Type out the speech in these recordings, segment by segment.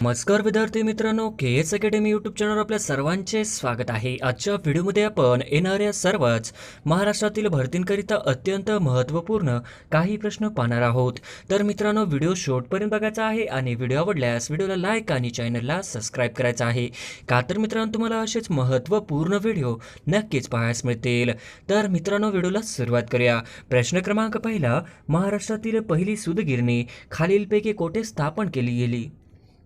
नमस्कार विद्यार्थी मित्रांनो, के एस अकॅडमी यूट्यूब चॅनलवर आपल्या सर्वांचे स्वागत आहे. आजच्या व्हिडिओमध्ये आपण येणाऱ्या सर्वच महाराष्ट्रातील भरतींकरिता अत्यंत महत्त्वपूर्ण काही प्रश्न पाहणार आहोत. तर मित्रांनो, व्हिडिओ शेवटपर्यंत बघायचा आहे आणि व्हिडिओ आवडल्यास व्हिडिओला लाईक आणि चॅनलला सबस्क्राईब करायचं आहे. का तर मित्रांनो, तुम्हाला असेच महत्त्वपूर्ण व्हिडिओ नक्कीच पाहायला मिळतील. तर मित्रांनो, व्हिडिओला सुरुवात करूया. प्रश्न क्रमांक पहिला, महाराष्ट्रातील पहिली सूतगिरणी खालीलपैकी कोठे स्थापन केली गेली?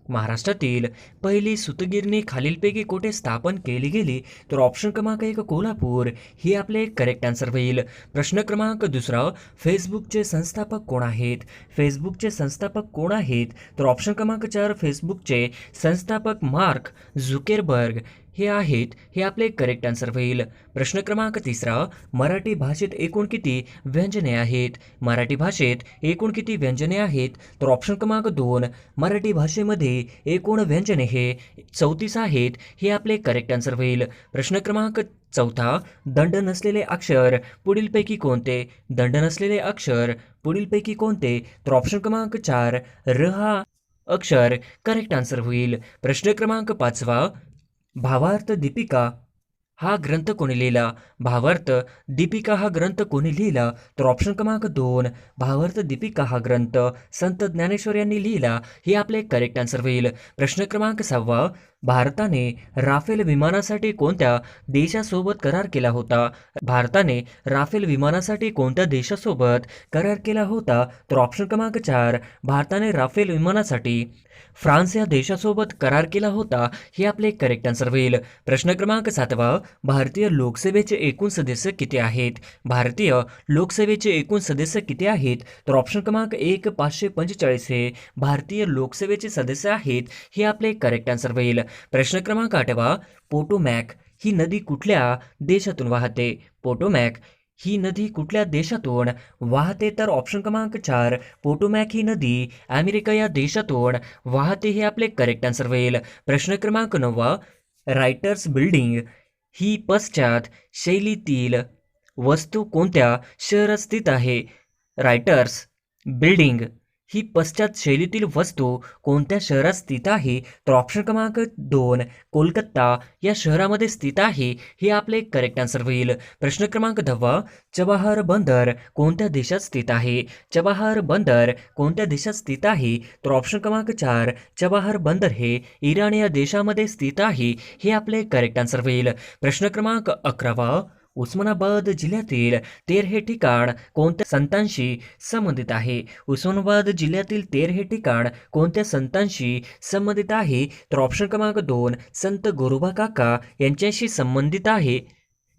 महाराष्ट्रातील पहिली सूतगिरणी खालीलपैकी कोठे स्थापन केली गेली? तर ऑप्शन क्रमांक 1 कोल्हापूर ही आपले करेक्ट आन्सर होईल. प्रश्न क्रमांक दुसरा, फेसबुकचे संस्थापक कोण आहेत? फेसबुकचे संस्थापक कोण आहेत? तर ऑप्शन क्रमांक 4 फेसबुकचे संस्थापक मार्क झुकेरबर्ग हे आहेत. हे आपले करेक्ट आन्सर होईल. प्रश्न क्रमांक तिसरा, मराठी भाषेत एकूण किती व्यंजने आहेत? मराठी भाषेत एकूण किती व्यंजने आहेत? तर ऑप्शन क्रमांक 2 मराठी भाषेमध्ये एकूण व्यंजने हे 34 आहेत. हे आपले करेक्ट आन्सर होईल. प्रश्न क्रमांक चौथा, दंड नसलेले अक्षर पुढीलपैकी कोणते? दंड नसलेले अक्षर पुढीलपैकी कोणते? तर ऑप्शन क्रमांक 4 र हा अक्षर करेक्ट आन्सर होईल. प्रश्न क्रमांक 5, भावार्थ दीपिका हा ग्रंथ कोणी लिहिला? भावार्थ दीपिका हा ग्रंथ कोणी लिहिला? तर ऑप्शन क्रमांक 2 भावार्थ दीपिका हा ग्रंथ संत ज्ञानेश्वर यांनी लिहिला. हे आपले करेक्ट आन्सर होईल. प्रश्न क्रमांक 6, भारताने राफेल विमानासाठी कोणत्या देशासोबत करार केला होता? भारताने राफेल विमानासाठी कोणत्या देशासोबत करार केला होता? तर ऑप्शन क्रमांक 4 भारताने राफेल विमानासाठी फ्रान्स या देशासोबत करार केला होता. हे आपले करेक्ट आन्सर होईल. प्रश्न क्रमांक 7, भारतीय लोकसभेचे एकूण सदस्य किती आहेत? भारतीय लोकसभेचे एकूण सदस्य किती आहेत? तर ऑप्शन क्रमांक 1 545 हे भारतीय लोकसभेचे सदस्य आहेत. हे आपले करेक्ट आन्सर होईल. प्रश्न क्रमांक 8, पोटोमॅक ही नदी कुठल्या देशातून वाहते? पोटोमॅक ही नदी कुठल्या देशातून वाहते? तर ऑप्शन क्रमांक 4 पोटोमॅक ही नदी अमेरिका या देशातून वाहते. हे आपले करेक्ट आन्सर होईल. प्रश्न क्रमांक 9, रायटर्स बिल्डिंग ही पश्चात शैलीतील वस्तू कोणत्या शहरात स्थित आहे? रायटर्स बिल्डिंग ही पश्चात शैलीतील वस्तू कोणत्या शहरात स्थित आहे? तर ऑप्शन क्रमांक 2 कोलकाता या शहरामध्ये स्थित आहे. हे आपले करेक्ट आन्सर होईल. प्रश्न क्रमांक 10, चबाहार बंदर कोणत्या देशात स्थित आहे? चबाहार बंदर कोणत्या देशात स्थित आहे? तर ऑप्शन क्रमांक 4 चबाहार बंदर हे इराण या देशामध्ये स्थित आहे. हे आपले करेक्ट आन्सर होईल. प्रश्न क्रमांक 11, उस्मानाबाद जिल्ह्यातील तेर हे ठिकाण कोणत्या संतांशी संबंधित आहे? उस्मानाबाद जिल्ह्यातील तेर हे ठिकाण कोणत्या संतांशी संबंधित आहे? तर ऑप्शन क्रमांक 2 संत गोरोबा काका यांच्याशी संबंधित आहे.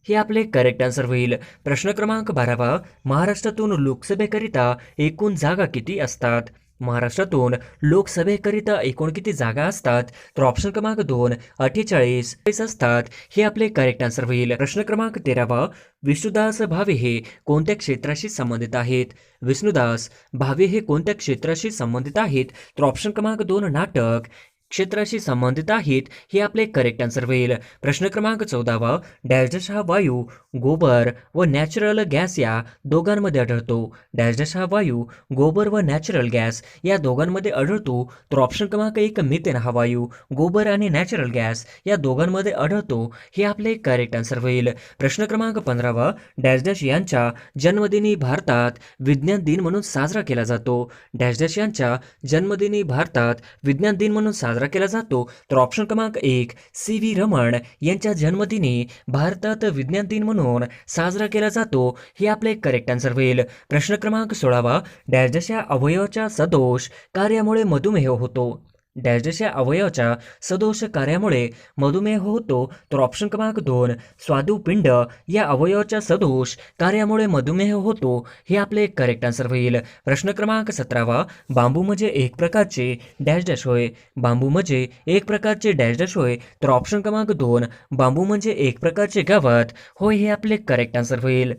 हे आपले करेक्ट आन्सर होईल. प्रश्न क्रमांक 12, महाराष्ट्रातून लोकसभेकरिता एकूण जागा किती असतात? महाराष्ट्रातून लोकसभेकरिता एकूण किती जागा असतात? तर ऑप्शन क्रमांक 2 48 असतात. हे आपले करेक्ट आन्सर होईल. प्रश्न क्रमांक 13, विष्णुदास भावे हे कोणत्या क्षेत्राशी संबंधित आहेत? विष्णुदास भावे हे कोणत्या क्षेत्राशी संबंधित आहेत? तर ऑप्शन क्रमांक 2 नाटक क्षेत्राशी संबंधित आहेत. हे आपले करेक्ट आन्सर होईल. प्रश्न क्रमांक 14, डॅश डॅश हा वायू गोबर व नॅचरल गॅस या दोघांमध्ये आढळतो? डॅश डॅश हा वायू गोबर व नॅचरल गॅस या दोघांमध्ये आढळतो. तर ऑप्शन क्रमांक 1 मिथेन हा वायू गोबर आणि नॅचरल गॅस या दोघांमध्ये आढळतो. हे आपले करेक्ट आन्सर होईल. प्रश्न क्रमांक 15, डॅश डॅश यांच्या जन्मदिनी भारतात विज्ञान दिन म्हणून साजरा केला जातो? डॅश डॅश यांच्या जन्मदिनी भारतात विज्ञान दिन म्हणून साजरा केला जातो. तर ऑप्शन क्रमांक 1 सी.व्ही. रमण यांच्या जन्मदिनी भारतात विज्ञान दिन म्हणून साजरा केला जातो. हे आपले करेक्ट आन्सर होईल. प्रश्न क्रमांक 16, डॅश डॅश या अवयवाच्या सदोष कार्यामुळे मधुमेह होतो? डॅश डॅश या अवयवाच्या सदोष कार्यामुळे मधुमेह होतो. तर ऑप्शन क्रमांक 2 स्वादुपिंड या अवयवाच्या सदोष कार्यामुळे मधुमेह होतो. हे आपले करेक्ट आन्सर होईल. प्रश्न क्रमांक 17, बांबू म्हणजे एक प्रकारचे डॅश डॅश होय? बांबू म्हणजे एक प्रकारचे डॅश डॅश होय? तर ऑप्शन क्रमांक 2 बांबू म्हणजे एक प्रकारचे गवत होय. हे आपले करेक्ट आन्सर होईल.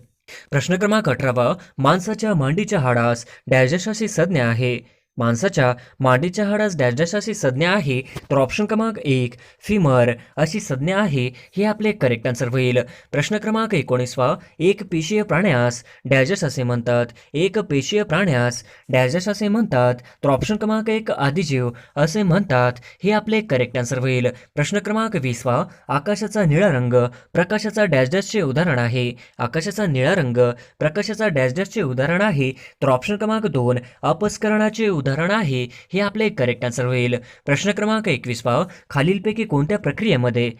प्रश्न क्रमांक 18, माणसाच्या मांडीच्या हाडास डॅश डॅश अशी संज्ञा आहे? माणसाच्या मांडीच्या हाडास डॅश डॅश अशी संज्ञा आहे, तर ऑप्शन क्रमांक 1 फिमर अशी संज्ञा आहे. हे आपले करेक्ट आन्सर होईल. प्रश्न क्रमांक 19 एक पेशीय प्राण्यास डॅश डॅश असे म्हणतात. एक पेशीय प्राण्यास डॅश डॅश असे म्हणतात, तर ऑप्शन क्रमांक 1 आदिजीव असे म्हणतात. हे आपले करेक्ट आन्सर होईल. प्रश्न क्रमांक 20 आकाशाचा निळा रंग प्रकाशाचा डॅश डॅशचे उदाहरण आहे. आकाशाचा निळा रंग प्रकाशाचा डॅश डॅशचे उदाहरण आहे, तर ऑप्शन क्रमांक 2 अपस्करणाचे उदाहरण आहे. हे आपले करेक्ट आन्सर होईल. प्रश्न क्रमांक 21 खालीलपैकी कोणत्या प्रक्रियेमध्ये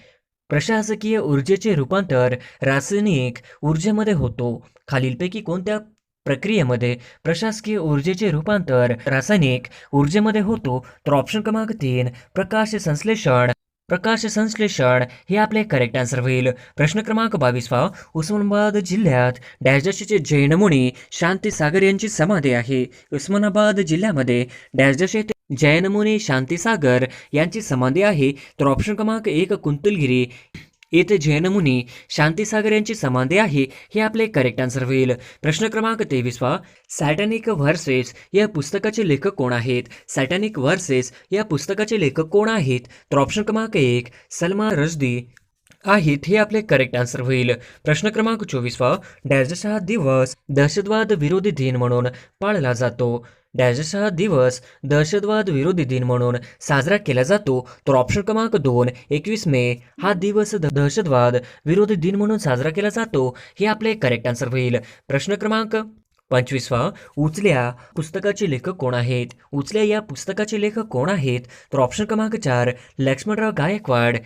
प्रशासकीय ऊर्जेचे रूपांतर रासायनिक ऊर्जेमध्ये होतो? खालीलपैकी कोणत्या प्रक्रियेमध्ये प्रशासकीय ऊर्जेचे रूपांतर रासायनिक ऊर्जेमध्ये होतो? तर ऑप्शन क्रमांक 3 प्रकाश संश्लेषण. प्रकाश संश्लेषण हे आपले करेक्ट आन्सर होईल. प्रश्न क्रमांक 22 उस्मानाबाद जिल्ह्यात डॅश डॅशचे जैन मुनी शांतीसागर यांची समाधी आहे. उस्मानाबाद जिल्ह्यामध्ये डॅश डॅश येथे जैन मुनी शांतीसागर यांची समाधी आहे, तर ऑप्शन क्रमांक 1 कुंतलगिरी येथे जैन मुनी शांतीसागर यांची समाधी आहे. हे आपले करेक्ट आन्सर होईल. प्रश्न क्रमांक 23 सॅटॅनिक व्हर्सेस या पुस्तकाचे लेखक कोण आहेत? सॅटॅनिक व्हर्सेस या पुस्तकाचे लेखक कोण आहेत? तर ऑप्शन क्रमांक 1 सलमान रश्दी आहेत. हे आपले करेक्ट आन्सर होईल. प्रश्न क्रमांक 24 डॅश डॅश हा दिवस दहशतवाद विरोधी दिन म्हणून पाळला जातो. डॅश डॅश हा दिवस दहशतवाद विरोधी दिन म्हणून साजरा केला जातो, तर ऑप्शन क्रमांक 2 21 मे हा दिवस दहशतवाद विरोधी दिन म्हणून साजरा केला जातो. हे आपले करेक्ट आन्सर होईल. प्रश्न क्रमांक 25 उचल्या पुस्तकाचे लेखक कोण आहेत? उचल्या या पुस्तकाचे लेखक कोण आहेत? तर ऑप्शन क्रमांक 4 लक्ष्मणराव गायकवाड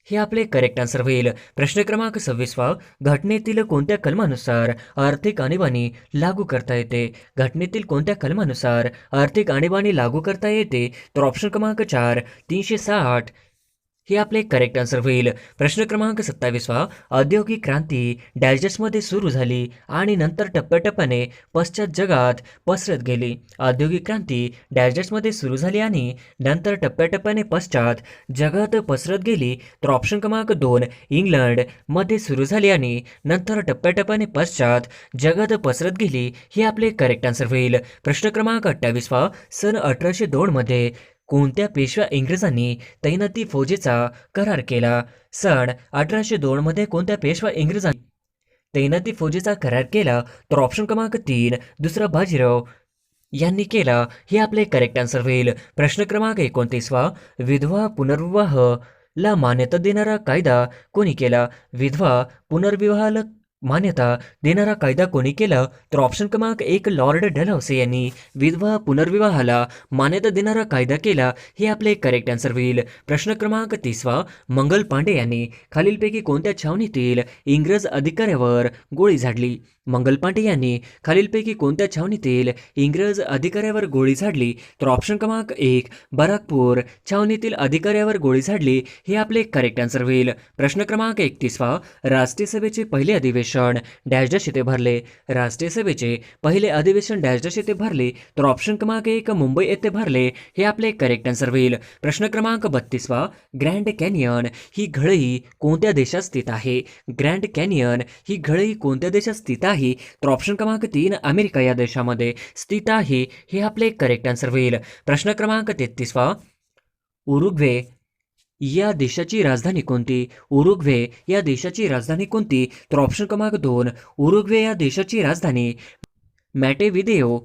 हे आपले करेक्ट आन्सर होईल. प्रश्न क्रमांक 26 घटनेतील कोणत्या कलमानुसार आर्थिक आणीबाणी लागू करता येते? घटनेतील कोणत्या कलमानुसार आर्थिक आणीबाणी लागू करता येते? तर ऑप्शन क्रमांक 4 360 हे आपले करेक्ट आन्सर होईल. प्रश्न क्रमांक 27 औद्योगिक क्रांती डॅश डॅशमध्ये सुरू झाली आणि नंतर टप्प्याटप्प्याने पश्चात जगात पसरत गेली. औद्योगिक क्रांती डॅश डॅशमध्ये सुरू झाली आणि नंतर टप्प्याटप्प्याने पश्चात जगात पसरत गेली, तर ऑप्शन क्रमांक 2 इंग्लंडमध्ये सुरू झाली आणि नंतर टप्प्याटप्प्याने पश्चात जगात पसरत गेली. हे आपले करेक्ट आन्सर होईल. प्रश्न क्रमांक 28 सन 1802 मध्ये कोणत्या पेशव्या इंग्रजांनी तैनाती फौजेचा करार केला? सन 1802 मध्ये कोणत्या पेशवा इंग्रजांनी तैनाती फौजेचा करार केला? तर ऑप्शन क्रमांक 3 दुसरा बाजीराव यांनी केला. हे आपले करेक्ट आन्सर होईल. प्रश्न क्रमांक 29 विधवा पुनर्विवाह ला मान्यता देणारा कायदा कोणी केला? विधवा पुनर्विवाहाला मान्यता देणारा कायदा कोणी केला? तर ऑप्शन क्रमांक 1 लॉर्ड डलहौसी यांनी विधवा पुनर्विवाहाला मान्यता देणारा कायदा केला. हे आपले करेक्ट आन्सर होईल. प्रश्न क्रमांक 30 मंगल पांडे यांनी खालीलपैकी कोणत्या छावणीतील इंग्रज अधिकाऱ्यावर गोळी झाडली? मंगल पांडे यांनी खालीलपैकी कोणत्या छावणीतील इंग्रज अधिकाऱ्यावर गोळी झाडली? तर ऑप्शन क्रमांक 1 बराकपूर छावणीतील अधिकाऱ्यावर गोळी झाडली. हे आपले करेक्ट आन्सर होईल. प्रश्न क्रमांक 31 राष्ट्रीय सभेचे पहिले अधिवेशन डॅश डॅश येथे भरले. राष्ट्रीय सभेचे पहिले अधिवेशन डॅश डॅश येथे भरले, तर ऑप्शन क्रमांक 1 मुंबई येथे भरले. हे आपले करेक्ट आन्सर होईल. प्रश्न क्रमांक 32 ग्रँड कॅनियन ही घळई कोणत्या देशात स्थित आहे? ग्रँड कॅनियन ही घळई कोणत्या देशात स्थित आहे? तर ऑप्शन क्रमांक 3 अमेरिका या देशामध्ये स्थित आहे. हे आपले करेक्ट आन्सर होईल. प्रश्न क्रमांक 33 उरुग्वे या देशाची राजधानी कोणती? उरुग्वे या देशाची राजधानी कोणती? तर ऑप्शन क्रमांक 2 उरुग्वे या देशाची राजधानी मॅटेविदेओ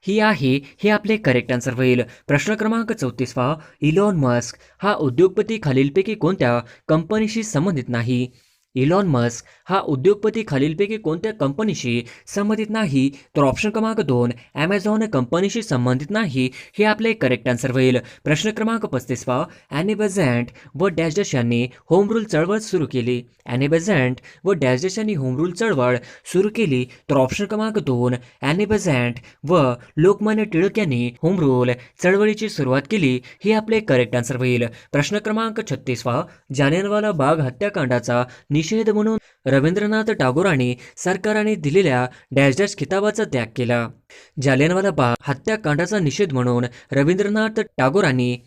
ही आहे. हे आपले करेक्ट आन्सर होईल. प्रश्न क्रमांक 34 इलॉन मस्क हा उद्योगपती खालीलपैकी कोणत्या कंपनीशी संबंधित नाही? इलॉन मस्क हा उद्योगपती खालीलपैकी कोणत्या कंपनीशी संबंधित नाही? तर ऑप्शन क्रमांक 2 ॲमेझॉन कंपनीशी संबंधित नाही. हे आपले करेक्ट आन्सर होईल. प्रश्न क्रमांक 35 ॲनी बेझंट व डॅश डॅश यांनी होम रूल चळवळ सुरू केली. ॲनी बेझंट व डॅश डॅश यांनी होम रूल चळवळ सुरू केली, तर ऑप्शन क्रमांक 2 ॲनी बेझंट व लोकमान्य टिळक यांनी होम रूल चळवळीची सुरुवात केली. हे आपले करेक्ट आन्सर होईल. प्रश्न क्रमांक 36 जालियनवाला बाग हत्याकांडाचा निषेध म्हणून रवींद्रनाथ टागोरांनी सरकारने दिलेल्या डॅश डॅश किताबाचा त्याग केला. जालियनवाला बाग हत्याकांडाचा निषेध म्हणून रवींद्रनाथ टागोरांनी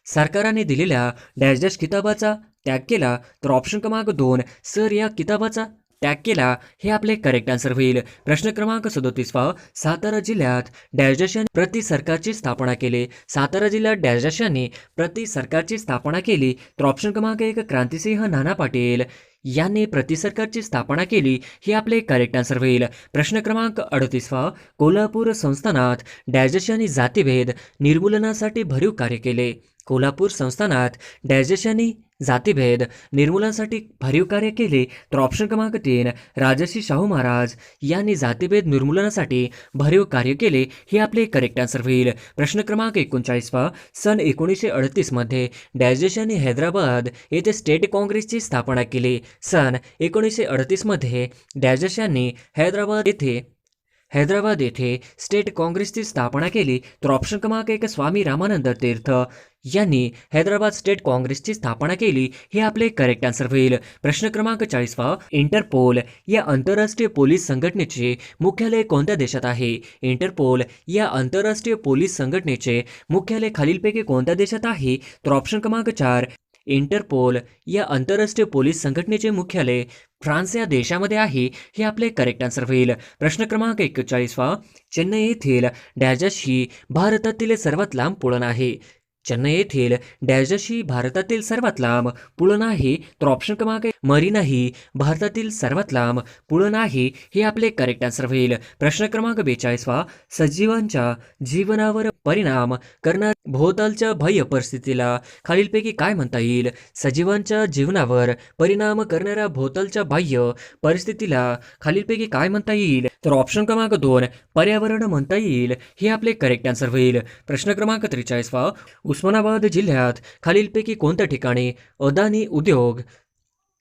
सरकारने दिलेल्या डॅश डॅश किताबाचा त्याग केला, तर ऑप्शन क्रमांक 2 सर या किताबाचा त्याग केला, हे आपले करेक्ट आन्सर होईल. प्रश्न क्रमांक 37 सातारा जिल्ह्यात डॅश देशाने प्रति सरकारची स्थापना केली. सातारा जिल्ह्यात डॅश देशाने प्रति सरकारची स्थापना केली. तर ऑप्शन क्रमांक 1 क्रांतिसिंह नाना पाटील यांनी प्रति सरकारची स्थापना केली, हे आपले करेक्ट आन्सर होईल. प्रश्न क्रमांक 38 कोल्हापूर संस्थानात डॅश देशाने जातीभेद निर्मूलनासाठी भरीव कार्य केले. कोल्हापूर संस्थानात डॅश देशाने जातीभेद निर्मूलनासाठी भरीव कार्य केले. तर ऑप्शन क्रमांक 3 राजर्षी शाहू महाराज यांनी जातीभेद निर्मूलनासाठी भरीव कार्य केले, हे आपले करेक्ट आन्सर होईल. प्रश्न क्रमांक 39 सन 1938 मध्ये डॅश देशाने हैदराबाद येथे स्टेट काँग्रेसची स्थापना केली. सन 1938 मध्ये डॅश देशाने हैदराबाद येथे स्टेट काँग्रेसची स्थापना केली. तर ऑप्शन क्रमांक 1 स्वामी रामानंद तीर्थ यांनी हैदराबाद स्टेट काँग्रेसची स्थापना केली, हे आपले करेक्ट आन्सर होईल. प्रश्न क्रमांक 40 इंटरपोल या आंतरराष्ट्रीय पोलीस संघटनेचे मुख्यालय कोणत्या देशात आहे. इंटरपोल या आंतरराष्ट्रीय पोलीस संघटनेचे मुख्यालय खालीलपैकी कोणत्या देशात आहे. तर ऑप्शन क्रमांक 4 इंटरपोल या आंतरराष्ट्रीय पोलीस संघटनेचे मुख्यालय फ्रान्स या देशामध्ये आहे, हे आपले करेक्ट आन्सर होईल. प्रश्न क्रमांक 41 चेन्नई येथील डॅश ही भारतातील सर्वात लांब पुळण आहे. चेन्नई येथील डॅश ही भारतातील सर्वात लांब पुळण आहे. तर ऑप्शन क्रमांक मरीना ही भारतातील सर्वात लांब पुळण आहे, हे आपले करेक्ट आन्सर होईल. प्रश्न क्रमांक 42 सजीवांच्या जीवनावर परिणाम करणाऱ्या भोवतालच्या बाह्य परिस्थितीला खालीलपैकी काय म्हणता येईल. सजीवांच्या जीवनावर परिणाम करणाऱ्या भोवतालच्या बाह्य परिस्थितीला खालीलपैकी काय म्हणता येईल. तर ऑप्शन क्रमांक 2 पर्यावरण म्हणता येईल, हे आपले करेक्ट आन्सर होईल. प्रश्न क्रमांक 43 उस्मानाबाद जिल्ह्यात खालीलपैकी कोणत्या ठिकाणी अदानी उद्योग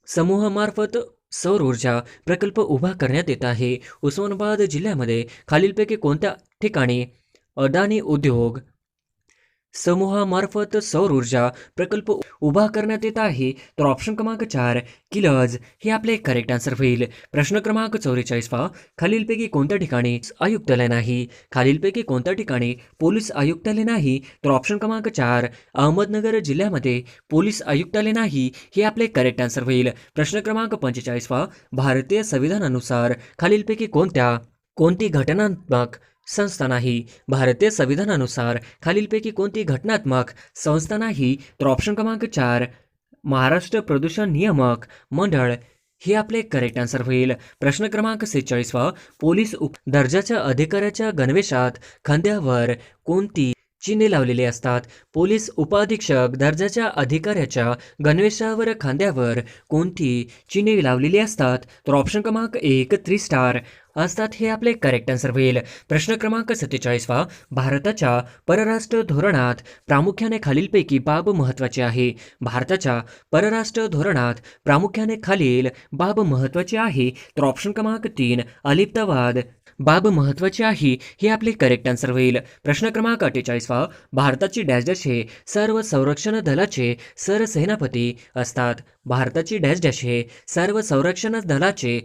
समूहामार्फत सौर ऊर्जा प्रकल्प उभा करण्यात येत आहे. उस्मानाबाद जिल्ह्यामध्ये खालीलपैकी कोणत्या ठिकाणी अदानी उद्योग समूहामार्फत सौर ऊर्जा प्रकल्प उभा करण्यात येत आहे. तर ऑप्शन क्रमांक 4 किलज हे आपले करेक्ट आन्सर होईल. प्रश्न क्रमांक 44 खालीलपैकी कोणत्या ठिकाणी आयुक्तालय नाही. खालीलपैकी कोणत्या ठिकाणी पोलीस आयुक्तालय नाही. तर ऑप्शन क्रमांक 4 अहमदनगर जिल्ह्यामध्ये पोलीस आयुक्तालय नाही, हे आपले करेक्ट आन्सर होईल. प्रश्न क्रमांक 45 भारतीय संविधानानुसार खालीलपैकी कोणती घटनात्मक संस्था नाही. भारतीय संविधानानुसार खालीलपैकी कोणती घटनात्मक संस्था नाही. तर ऑप्शन क्रमांक 4 महाराष्ट्र प्रदूषण नियामक मंडळ हे आपले करेक्ट आन्सर होईल. प्रश्न क्रमांक 46 पोलीस दर्जाच्या अधिकाऱ्याच्या गणवेशात खांद्यावर कोणती चिन्हे लावलेली असतात. पोलीस उपअधीक्षक दर्जाच्या अधिकाऱ्याच्या गणवेशावर खांद्यावर कोणती चिन्हे लावलेली असतात. तर ऑप्शन क्रमांक 1 3 स्टार असतात, हे आपले करेक्ट आन्सर होईल. प्रश्न क्रमांक 47 भारताच्या परराष्ट्र धोरणात प्रामुख्याने खालीलपैकी बाब महत्त्वाची आहे. भारताच्या परराष्ट्र धोरणात प्रामुख्याने खालील बाब महत्त्वाची आहे. तर ऑप्शन क्रमांक 3 अलिप्तवाद बाब महत्त्वाची आहे, हे आपले करेक्ट आन्सर होईल. प्रश्न क्रमांक 48 भारताची डॅश हे सर्व संरक्षण दलाचे सरसेनापती असतात. भारताची डॅश हे सर्व संरक्षण दलाचे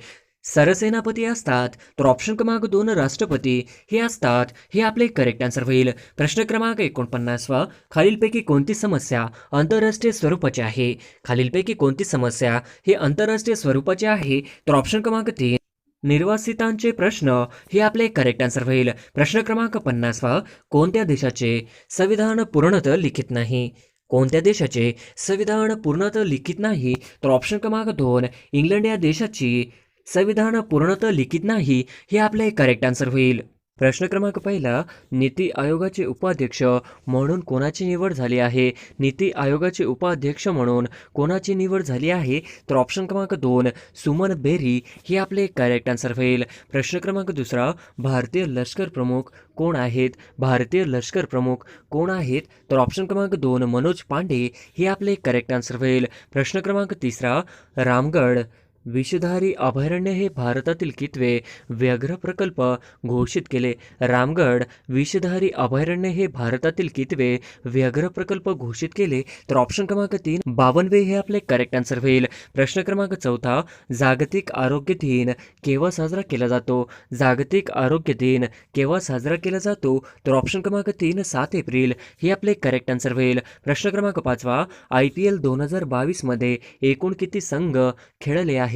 सरसेनापती असतात. तर ऑप्शन क्रमांक 2 राष्ट्रपती हे असतात, हे आपले करेक्ट आन्सर होईल. प्रश्न क्रमांक 49 खालीलपैकी कोणती समस्या आंतरराष्ट्रीय स्वरूपाची आहे. खालीलपैकी कोणती समस्या हे आंतरराष्ट्रीय स्वरूपाची आहे. तर ऑप्शन क्रमांक 3 निर्वासितांचे प्रश्न हे आपले करेक्ट आन्सर होईल. प्रश्न क्रमांक 50 कोणत्या देशाचे संविधान पूर्णतः लिखित नाही. कोणत्या देशाचे संविधान पूर्णतः लिखित नाही. तर ऑप्शन क्रमांक 2 इंग्लंड या देशाची संविधान पूर्णतः लिखित नाही, हे आपले करेक्ट आन्सर होईल. प्रश्न क्रमांक 1 नीती आयोगाचे उपाध्यक्ष म्हणून कोणाची निवड झाली आहे. नीती आयोगाचे उपाध्यक्ष म्हणून कोणाची निवड झाली आहे. तर ऑप्शन क्रमांक 2 सुमन बेरी हे आपले करेक्ट आन्सर होईल. प्रश्न क्रमांक 2 भारतीय लष्कर प्रमुख कोण आहेत. भारतीय लष्कर प्रमुख कोण आहेत. तर ऑप्शन क्रमांक 2 मनोज पांडे हे आपले करेक्ट आन्सर होईल. प्रश्न क्रमांक 3 रामगड विषधारी अभयारण्य हे भारतातील कितवे व्याघ्र प्रकल्प घोषित केले. रामगड विषधारी अभयारण्य हे भारतातील कितवे व्याघ्र प्रकल्प घोषित केले. तर ऑप्शन क्रमांक 3 52 हे आपले करेक्ट आन्सर होईल. प्रश्न क्रमांक 4 जागतिक आरोग्य दिन केव्हा साजरा केला जातो. जागतिक आरोग्य दिन केव्हा साजरा केला जातो. तर ऑप्शन क्रमांक 3 7 एप्रिल हे आपले करेक्ट आन्सर होईल. प्रश्न क्रमांक 5 IPL 2022 मध्ये एकूण किती संघ खेळले आहे.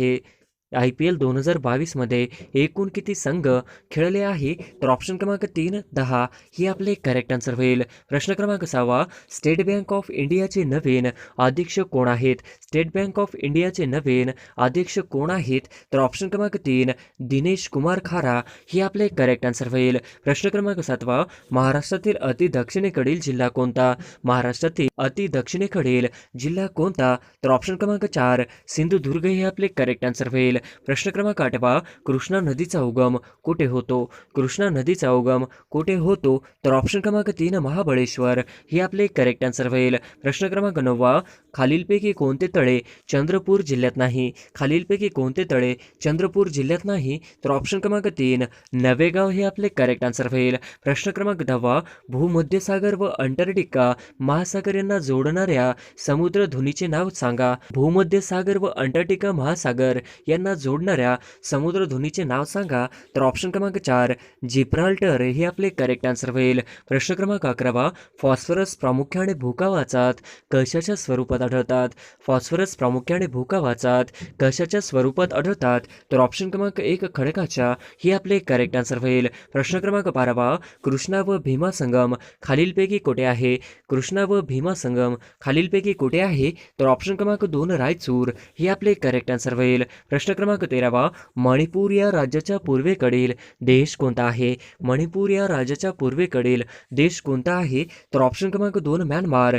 IPL 2022 मध्ये एकूण किती संघ खेळले आहे? तर ऑप्शन क्रमांक 3 10 ही आपले करेक्ट आन्सर होईल. प्रश्न क्रमांक 6 स्टेट बँक ऑफ इंडियाचे नवीन अध्यक्ष कोण आहेत? स्टेट बँक ऑफ इंडियाचे नवीन अध्यक्ष कोण आहेत? तर ऑप्शन क्रमांक 3 दिनेश कुमार खारा ही आपले करेक्ट आन्सर होईल. प्रश्न क्रमांक 7 महाराष्ट्रातील अति दक्षिणेकडील जिल्हा कोणता? महाराष्ट्रातील अति दक्षिणेकडील जिल्हा कोणता? तर ऑप्शन क्रमांक 4 सिंधुदुर्ग हे आपले करेक्ट आन्सर होईल. प्रश्न क्रमांक 8 कृष्णा नदीचा उगम कुठे होतो? कृष्णा नदीचा उगम कुठे होतो? तर ऑप्शन क्रमांक 3 महाबळेश्वर हे आपले करेक्ट आन्सर होईल. प्रश्न क्रमांक 9 खालीलपैकी कोणते तळे चंद्रपूर जिल्ह्यात नाही? खालीलपैकी कोणते तळे चंद्रपूर जिल्ह्यात नाही? तर ऑप्शन क्रमांक 3 नवेगाव हे आपले करेक्ट आन्सर होईल. प्रश्न क्रमांक 10 भूमध्यसागर व अंटार्क्टिका महासागर यांना जोडणाऱ्या समुद्रधुनीचे नाव सांगा. भूमध्यसागर व अंटार्क्टिका महासागर यांना जोडणाऱ्या समुद्रधुनीचे नाव सांगा. तर ऑप्शन क्रमांक 4 जिब्राल्टर हे आपले करेक्ट आन्सर होईल. प्रश्न क्रमांक 11 फॉस्फरस प्रामुख्याने भूकवाचात कशाच्या स्वरूपात आढळतात? फॉस्फरस प्रामुख्याने भूकवाचात कशाच्या स्वरूपात आढळतात? तर ऑप्शन क्रमांक 1 खडकाच्या हे आपले करेक्ट आन्सर होईल. प्रश्न क्रमांक 12 कृष्णा व भीमा संगम खालीलपैकी कुठे आहे? कृष्णा व भीमा संगम खालीलपैकी कुठे आहे? तर ऑप्शन क्रमांक 2 रायचूर हे आपले करेक्ट आन्सर होईल. प्रश्न क्रमांक 13 मणिपूर या राज्याच्या पूर्वेकडील देश कोणता आहे? मणिपूर या राज्याच्या पूर्वेकडील देश कोणता आहे? तर ऑप्शन क्रमांक 2 म्यानमार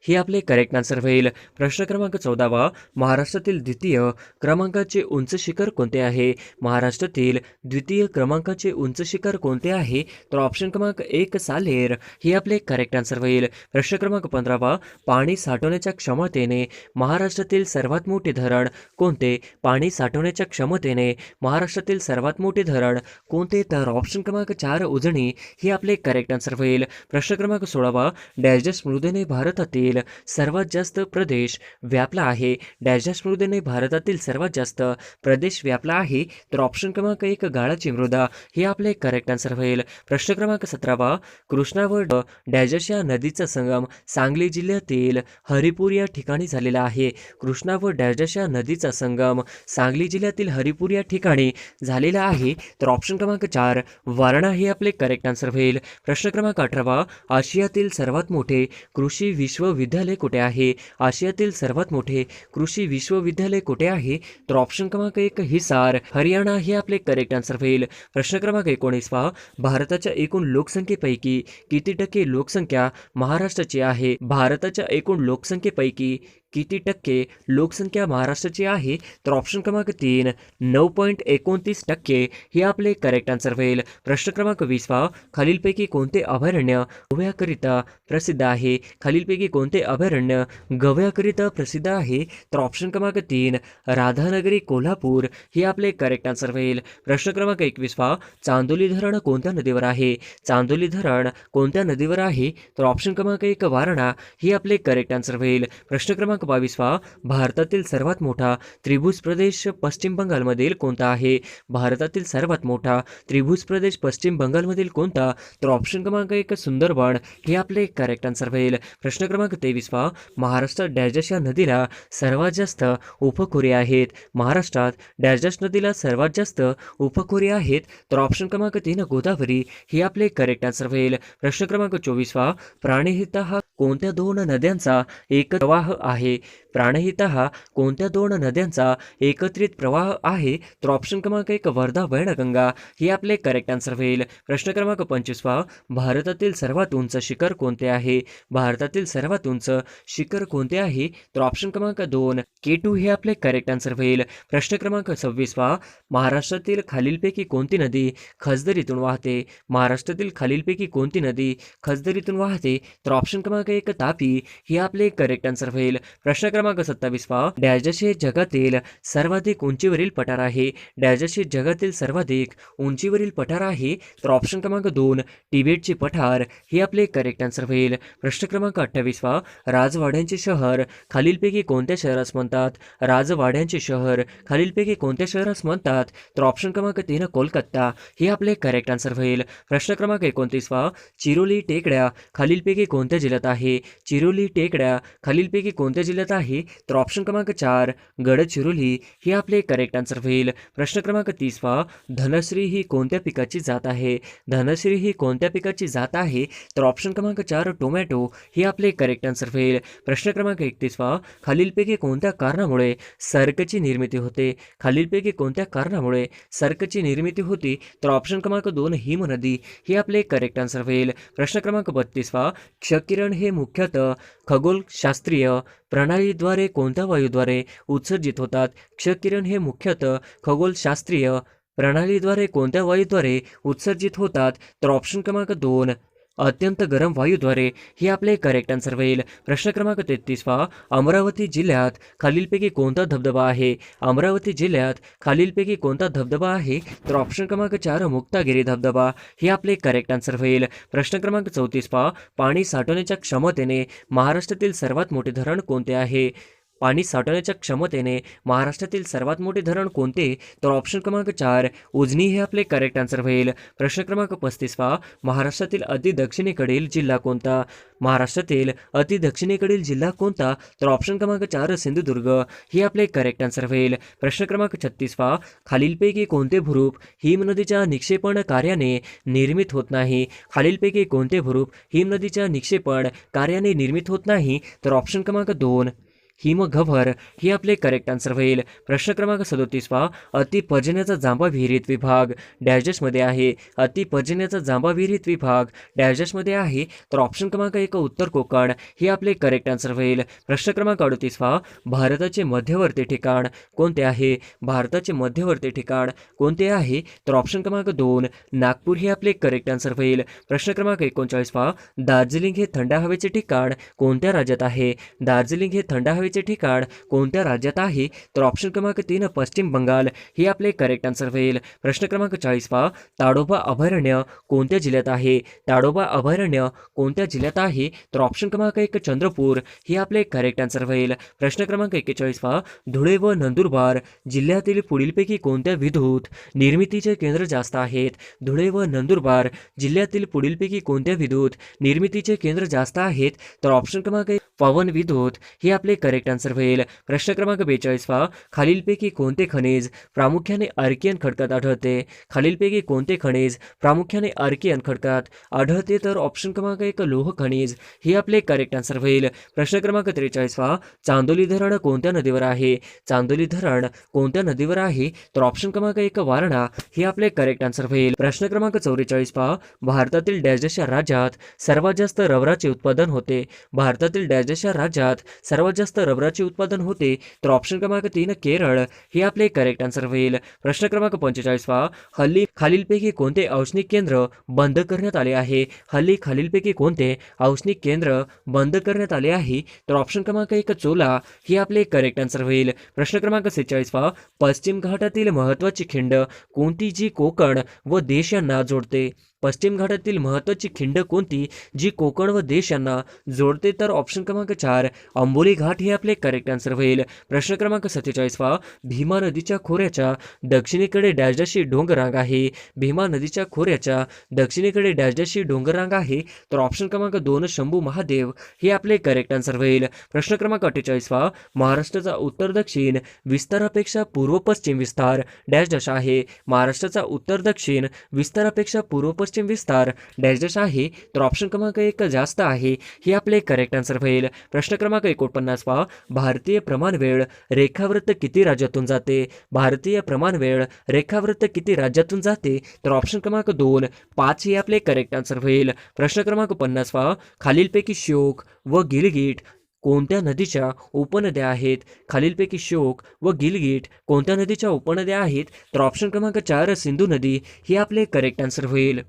हे आपले करेक्ट आन्सर होईल. प्रश्न क्रमांक 14 महाराष्ट्रातील द्वितीय क्रमांकाचे उंच शिखर कोणते आहे? महाराष्ट्रातील द्वितीय क्रमांकाचे उंच शिखर कोणते आहे? तर ऑप्शन क्रमांक 1 सालेर हे आपले करेक्ट आन्सर होईल. प्रश्न क्रमांक 15 पाणी साठवण्याच्या क्षमतेने महाराष्ट्रातील सर्वात मोठे धरण कोणते? पाणी साठवण्याच्या क्षमतेने महाराष्ट्रातील सर्वात मोठे धरण कोणते? तर ऑप्शन क्रमांक 4 उजनी हे आपले करेक्ट आन्सर होईल. प्रश्न क्रमांक 16 डॅश मृदेने भारतातील सर्वात जास्त प्रदेश व्यापला आहे. डॅश मृदेने भारतातील सर्वात जास्त प्रदेश व्यापला आहे. तर ऑप्शन क्रमांक 1 गाळाची मृदा हे आपले करेक्ट आन्सर होईल. प्रश्न क्रमांक 17 कृष्णा व डॅश या नदीचा संगम सांगली जिल्ह्यातील हरिपूर या ठिकाणी झालेला आहे. कृष्णा व डॅश या नदीचा संगम सांगली जिल्ह्यातील हरिपूर या ठिकाणी झालेला आहे. तर ऑप्शन क्रमांक 4 वारणा हे आपले करेक्ट आन्सर होईल. प्रश्न क्रमांक 18 आशियातील सर्वात मोठे कृषी विश्वविद्यालय कुठे आहे? आशियातील सर्वात मोठे कृषी विश्वविद्यालय कुठे आहे? तर ऑप्शन क्रमांक 1 हिसार हरियाणा हे आपले करेक्ट आन्सर होईल. प्रश्न क्रमांक 19 भारताच्या एकूण लोकसंख्येपैकी किती टक्के लोकसंख्या महाराष्ट्राची आहे? भारताच्या एकूण लोकसंख्येपैकी किती टक्के लोकसंख्या महाराष्ट्राची आहे? तर ऑप्शन क्रमांक 3 9.29% हे आपले करेक्ट आन्सर होईल. प्रश्न क्रमांक 20 खालीलपैकी कोणते अभयारण्य गव्याकरिता प्रसिद्ध आहे? खालीलपैकी कोणते अभयारण्य गव्याकरिता प्रसिद्ध आहे? तर ऑप्शन क्रमांक 3 राधानगरी कोल्हापूर हे आपले करेक्ट आन्सर होईल. प्रश्न क्रमांक 21 चांदोली धरण कोणत्या नदीवर आहे? चांदोली धरण कोणत्या नदीवर आहे? तर ऑप्शन क्रमांक 1 वारणा हे आपले करेक्ट आन्सर होईल. प्रश्न क्रमांक 22 भारतातील सर्वात मोठा त्रिभुज प्रदेश पश्चिम बंगालमधील कोणता आहे? भारतातील सर्वात मोठा त्रिभुज प्रदेश पश्चिम बंगालमधील कोणता? तर ऑप्शन क्रमांक 1 सुंदरबन हे आपले करेक्ट आन्सर होईल. प्रश्न क्रमांक 23 महाराष्ट्रात डॅश या नदीला सर्वात जास्त उपखोरे आहेत. महाराष्ट्रात डॅश नदीला सर्वात जास्त उपखोरे आहेत. तर ऑप्शन क्रमांक 3 गोदावरी हे आपले करेक्ट आन्सर होईल. प्रश्न क्रमांक 24 प्राणहिता हा कोणत्या दोन नद्यांचा एक प्रवाह आहे? प्राणहिता हा कोणत्या दोन नद्यांचा एकत्रित प्रवाह आहे? तर ऑप्शन क्रमांक 1 वर्धा वैनगंगा हे आपले करेक्ट आन्सर होईल. प्रश्न क्रमांक 25 भारतातील सर्वात उंच शिखर कोणते आहे? भारतातील सर्वात उंच शिखर कोणते आहे? तर ऑप्शन क्रमांक 2 K2 हे आपले करेक्ट आन्सर होईल. प्रश्न क्रमांक 26 महाराष्ट्रातील खालीलपैकी कोणती नदी खसदरीतून वाहते? महाराष्ट्रातील खालीलपैकी कोणती नदी खसदरीतून वाहते? तर ऑप्शन क्रमांक 1 तापी हे आपले करेक्ट आन्सर होईल. प्रश्न क्रमांक 27 डॅश हे जगातील सर्वाधिक उंचीवरील पठार आहे. डॅश हे जगातील सर्वाधिक उंचीवरील पठार आहे. तर ऑप्शन क्रमांक 2 तिबेटचे पठार हे आपले करेक्ट आन्सर होईल. प्रश्न क्रमांक 28 राजवाड्यांचे शहर खालीलपैकी कोणत्या शहरास म्हणतात? राजवाड्यांचे शहर खालीलपैकी कोणत्या शहरास म्हणतात? तर ऑप्शन क्रमांक 3 कोलकाता हे आपले करेक्ट आन्सर होईल. प्रश्न क्रमांक 29 चिरोली टेकड्या खालीलपैकी कोणत्या जिल्ह्यात आहे? चिरोली टेकड्या खालीलपैकी कोणत्या जिल्ह्यात आहे? तर ऑप्शन क्रमांक 4 गडचिरोली हे आपले करेक्ट आन्सर होईल. प्रश्न क्रमांक 30 धनश्री ही कोणत्या पिकाची जात आहे? धनश्री ही कोणत्या पिकाची जात आहे? तर ऑप्शन क्रमांक 4 टोमॅटो हे आपले करेक्ट आन्सर होईल. प्रश्न क्रमांक 31 खालीलपैकी कोणत्या कारणामुळे सर्कची निर्मिती होते? खालीलपैकी कोणत्या कारणामुळे सर्कची निर्मिती होती? तर ऑप्शन क्रमांक 2 हिमनदी हे आपले करेक्ट आन्सर होईल. प्रश्न क्रमांक 32 क्षकिरण हे मुख्यतः खगोलशास्त्रीय प्रणालीद्वारे कोणत्या वायूद्वारे उत्सर्जित होतात? क्षकिरण हे मुख्यतः खगोलशास्त्रीय प्रणालीद्वारे कोणत्या वायूद्वारे उत्सर्जित होतात? तर ऑप्शन क्रमांक 2 अत्यंत गरम वायूद्वारे हे आपले करेक्ट आन्सर होईल. प्रश्न क्रमांक 33 अमरावती जिल्ह्यात खालीलपैकी कोणता धबधबा आहे? अमरावती जिल्ह्यात खालीलपैकी कोणता धबधबा आहे? तर ऑप्शन क्रमांक 4 मुक्तागिरी धबधबा हे आपले करेक्ट आन्सर होईल. प्रश्न क्रमांक 34 पाणी साठवण्याच्या क्षमतेने महाराष्ट्रातील सर्वात मोठे धरण कोणते आहे? पाणी साठवण्याच्या क्षमतेने महाराष्ट्रातील सर्वात मोठे धरण कोणते? तर ऑप्शन क्रमांक 4 उजनी हे आपले करेक्ट आन्सर होईल. प्रश्न क्रमांक 35 महाराष्ट्रातील अति दक्षिणेकडील जिल्हा कोणता? महाराष्ट्रातील अति दक्षिणेकडील जिल्हा कोणता? तर ऑप्शन क्रमांक 4 सिंधुदुर्ग हे आपले करेक्ट आन्सर होईल. प्रश्न क्रमांक 36 खालीलपैकी कोणते भूरूप हिमनदीच्या निक्षेपण कार्याने निर्मित होत नाही? खालीलपैकी कोणते भूरूप हिमनदीच्या निक्षेपण कार्याने निर्मित होत नाही? तर ऑप्शन क्रमांक 2 हिमगव्हर हे आपले करेक्ट आन्सर होईल. प्रश्न क्रमांक 37 अतिपर्जन्याचा जांभा विहिरीत विभाग डॅशमध्ये आहे. अतिपर्जन्याचा जांभा विहिरीत विभाग डॅशमध्ये आहे. तर ऑप्शन क्रमांक 1 उत्तर कोकण हे आपले करेक्ट आन्सर होईल. प्रश्न क्रमांक 38 भारताचे मध्यवर्ती ठिकाण कोणते आहे? भारताचे मध्यवर्ती ठिकाण कोणते आहे? तर ऑप्शन क्रमांक 2 नागपूर हे आपले करेक्ट आन्सर होईल. प्रश्न क्रमांक 39 दार्जिलिंग हे थंड हवेचे ठिकाण कोणत्या राज्यात आहे? दार्जिलिंग हे थंड हवेचे ठिकाण कोणत्या राज्यात आहे? तर ऑप्शन क्रमांक 3 पश्चिम बंगाल हे आपले करेक्ट आन्सर होईल. प्रश्न क्रमांक 40 ताडोबा अभयारण्य कोणत्या जिल्ह्यात आहे? ताडोबा अभयारण्य कोणत्या जिल्ह्यात आहे? तर ऑप्शन क्रमांक 1 चंद्रपूर हे आपले करेक्ट आन्सर होईल. प्रश्न क्रमांक 41 धुळे व नंदुरबार जिल्ह्यातील पुढीलपैकी कोणत्या विद्युत निर्मितीचे केंद्र जास्त आहेत? धुळे व नंदुरबार जिल्ह्यातील पुढीलपैकी कोणत्या विद्युत निर्मितीचे केंद्र जास्त आहेत? तर ऑप्शन क्रमांक 1 पवन विद्युत हे आपले करेक्ट आन्सर होईल. प्रश्न क्रमांक 42 खालीलपैकी कोणते खनिज प्रामुख्याने अर्कियन खडकात आढळते? खालीलपैकी कोणते खनिज प्रामुख्याने अर्कियन खडकात आढळते? तर ऑप्शन क्रमांक 1 लोह खनिज हे आपले करेक्ट आन्सर होईल. प्रश्न क्रमांक 43 चांदोली धरण कोणत्या नदीवर आहे? चांदोली धरण कोणत्या नदीवर आहे? तर ऑप्शन क्रमांक 1 वारणा हे आपले करेक्ट आन्सर होईल. प्रश्न क्रमांक 44 भारतातील डॅशच्या राज्यात सर्वात जास्त रबराचे उत्पादन होते? भारतातील डॅशच्या राज्यात सर्वात जास्त रबराचे उत्पादन होते? तर ऑप्शन क्रमांक 3 केरळ हे आपले करेक्ट आन्सर होईल. प्रश्न क्रमांक 45 हल्ली खालीलपैकी कोणते औष्णिक केंद्र बंद करण्यात आले आहे? हल्ली खालीलपैकी कोणते औष्णिक केंद्र बंद करण्यात आले आहे? तर ऑप्शन क्रमांक 1 चोला हे आपले करेक्ट आन्सर होईल. प्रश्न क्रमांक 46 पश्चिम घाटातील महत्त्वाची खिंड कोणती जी कोकण व देश यांना जोडते? पश्चिम घाटातील महत्त्वाची खिंड कोणती जी कोकण व देश यांना जोडते? तर ऑप्शन क्रमांक 4 अंबोली घाट हे आपले करेक्ट आन्सर होईल. प्रश्न क्रमांक 47 भीमा नदीच्या खोऱ्याच्या दक्षिणेकडे डॅशची डोंगररांग आहे? भीमा नदीच्या खोऱ्याच्या दक्षिणेकडे डॅशची डोंगररांग आहे? तर ऑप्शन क्रमांक 2 शंभू महादेव हे आपले करेक्ट आन्सर होईल. प्रश्न क्रमांक 48 महाराष्ट्राचा उत्तर दक्षिण विस्तारापेक्षा पूर्व पश्चिम विस्तार डॅश आहे? महाराष्ट्राचा उत्तर दक्षिण विस्तारापेक्षा पूर्व पश्चिम विस्तार डॅश आहे? तर ऑप्शन क्रमांक 1 जास्त आहे हे आपले करेक्ट आन्सर होईल. प्रश्न क्रमांक 49 भारतीय प्रमाणवेळ रेखावृत्त किती राज्यातून जाते? भारतीय प्रमाणवेळ रेखावृत्त किती राज्यातून जाते? तर ऑप्शन क्रमांक 2 5 हे आपले करेक्ट आन्सर होईल. प्रश्न क्रमांक 50 खालीलपैकी श्योक व गिलगिट कोणत्या नदीच्या उपनद्या आहेत? खालीलपैकी श्योक व गिलगिट कोणत्या नदीच्या उपनद्या आहेत? तर ऑप्शन क्रमांक 4 सिंधू नदी हे आपले करेक्ट आन्सर होईल.